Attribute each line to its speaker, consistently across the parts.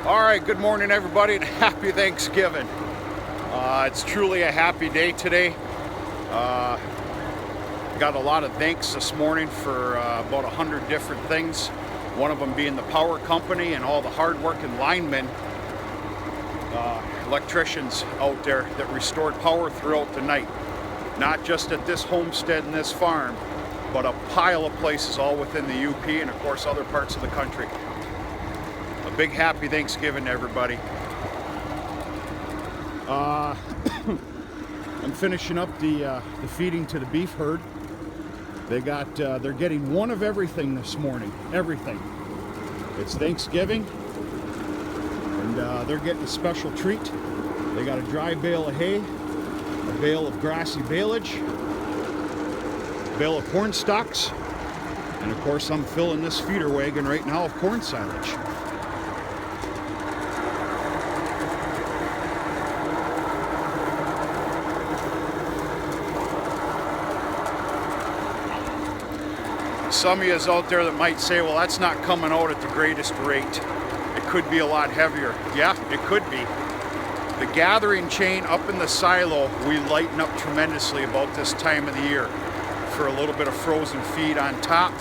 Speaker 1: All right, good morning everybody and happy Thanksgiving. It's truly a happy day today. Got a lot of thanks this morning for about 100 different things. One of them being the power company and all the hard-working linemen, electricians out there that restored power throughout the night. Not just at this homestead and this farm, but a pile of places all within the UP and of course other parts of the country. A big happy Thanksgiving to everybody. I'm finishing up the feeding to the beef herd. They're getting one of everything this morning. Everything. It's Thanksgiving, and they're getting a special treat. They got a dry bale of hay, a bale of grassy baleage, a bale of corn stalks, and of course I'm filling this feeder wagon right now of corn silage. Some of you out there that might say, well, that's not coming out at the greatest rate. It could be a lot heavier. Yeah, it could be. The gathering chain up in the silo, we lighten up tremendously about this time of the year for a little bit of frozen feed on top.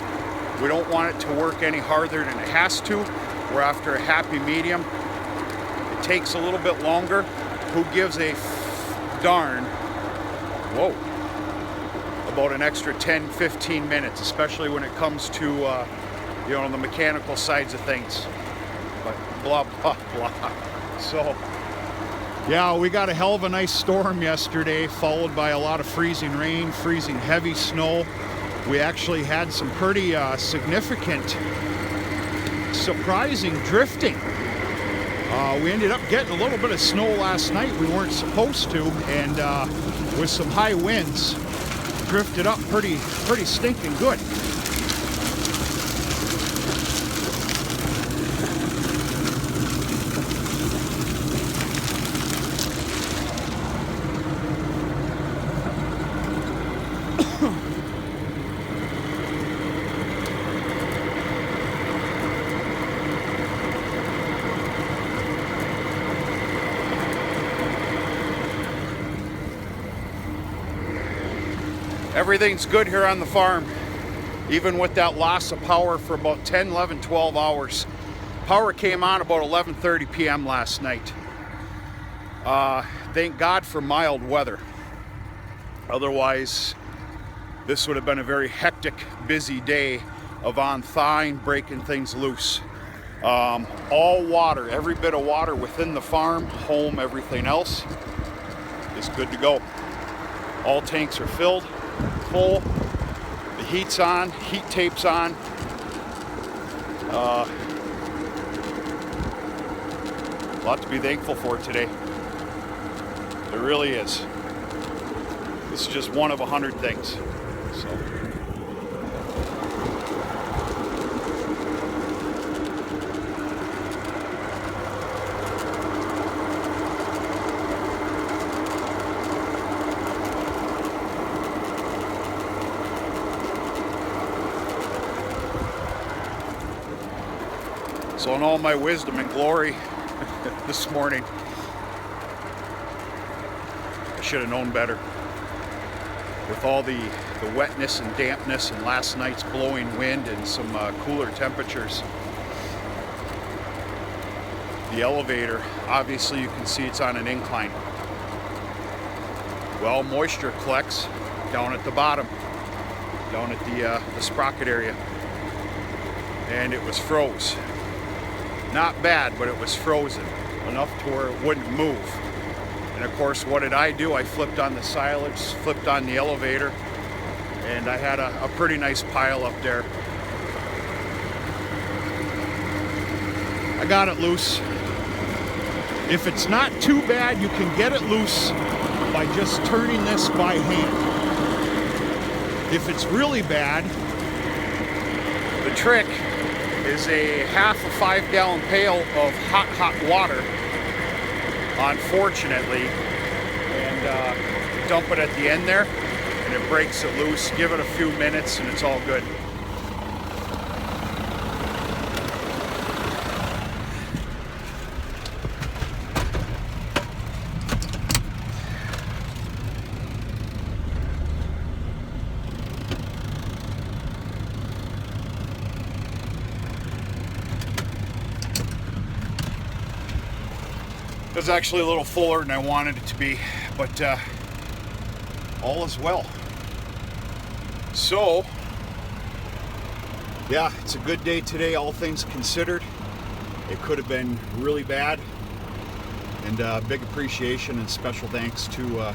Speaker 1: We don't want it to work any harder than it has to. We're after a happy medium. It takes a little bit longer. Who gives a darn? Whoa. About an extra 10-15 minutes, especially when it comes to the mechanical sides of things. But blah blah blah. So yeah, we got a hell of a nice storm yesterday, followed by a lot of freezing rain, freezing heavy snow. We actually had some pretty significant, surprising drifting. We ended up getting a little bit of snow last night we weren't supposed to, and with some high winds, drifted up pretty stinking good. Everything's good here on the farm, even with that loss of power for about 10, 11, 12 hours. Power came on about 11:30 p.m. last night. Thank God for mild weather. Otherwise, this would have been a very hectic, busy day of on thawing, breaking things loose. All water, every bit of water within the farm, home, everything else is good to go. All tanks are filled. Full. The heat's on, heat tape's on. A lot to be thankful for today. There really is. This is just one of 100 things. So. So in all my wisdom and glory this morning, I should have known better. With all the wetness and dampness and last night's blowing wind and some cooler temperatures, the elevator, obviously you can see it's on an incline. Well, moisture collects down at the bottom, down at the sprocket area, and it was froze. Not bad, but it was frozen enough to where it wouldn't move. And of course, what did I do? I flipped on the silage, flipped on the elevator, and I had a pretty nice pile up there. I got it loose. If it's not too bad, you can get it loose by just turning this by hand. If it's really bad, the trick is a half a 5-gallon pail of hot water, unfortunately, and dump it at the end there, and it breaks it loose. Give it a few minutes and it's all good. It was actually a little fuller than I wanted it to be, but all is well. So, yeah, it's a good day today, all things considered. It could have been really bad, and big appreciation and special thanks to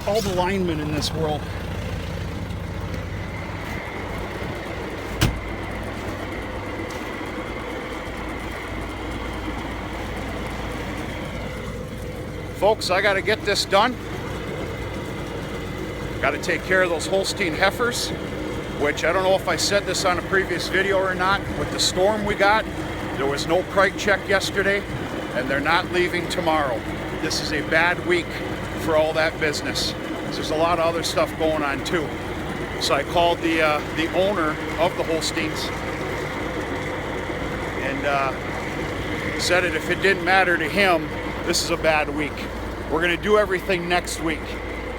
Speaker 1: all the linemen in this world. Folks, I got to get this done. Got to take care of those Holstein heifers, which I don't know if I said this on a previous video or not. With the storm we got, there was no prike check yesterday, and they're not leaving tomorrow. This is a bad week for all that business. There's a lot of other stuff going on too. So I called the owner of the Holsteins and said that if it didn't matter to him, this is a bad week. We're gonna do everything next week.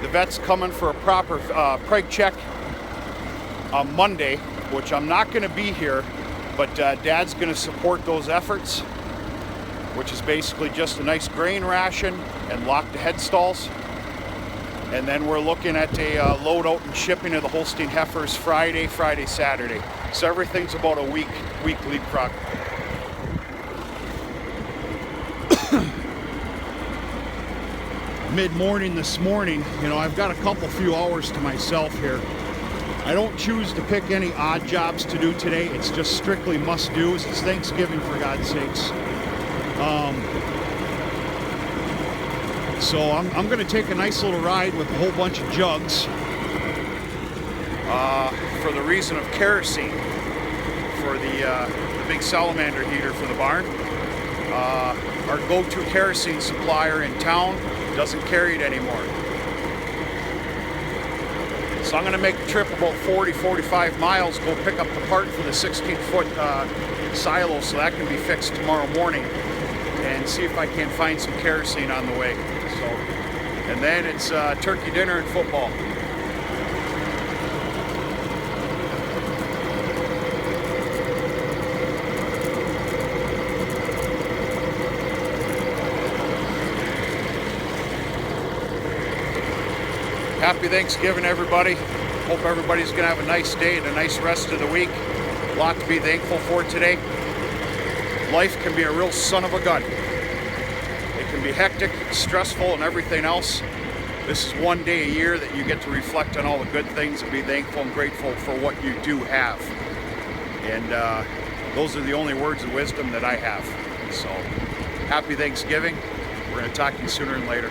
Speaker 1: The vet's coming for a proper preg check on Monday, which I'm not gonna be here, but Dad's gonna support those efforts, which is basically just a nice grain ration and lock the head stalls. And then we're looking at a load out and shipping of the Holstein heifers Friday, Saturday. So everything's about a week leapfrog. Mid-morning this morning, you know, I've got a few hours to myself here. I don't choose to pick any odd jobs to do today. It's just strictly must-dos. It's Thanksgiving, for God's sakes. So I'm going to take a nice little ride with a whole bunch of jugs for the reason of kerosene for the big salamander heater for the barn. Our go-to kerosene supplier in town doesn't carry it anymore. So I'm going to make the trip about 40-45 miles, go pick up the part for the 16-foot silo so that can be fixed tomorrow morning, and see if I can find some kerosene on the way. So, and then it's turkey dinner and football. Happy Thanksgiving, everybody. Hope everybody's gonna have a nice day and a nice rest of the week. A lot to be thankful for today. Life can be a real son of a gun. It can be hectic, stressful, and everything else. This is one day a year that you get to reflect on all the good things and be thankful and grateful for what you do have. And those are the only words of wisdom that I have. So, happy Thanksgiving. We're gonna talk to you sooner than later.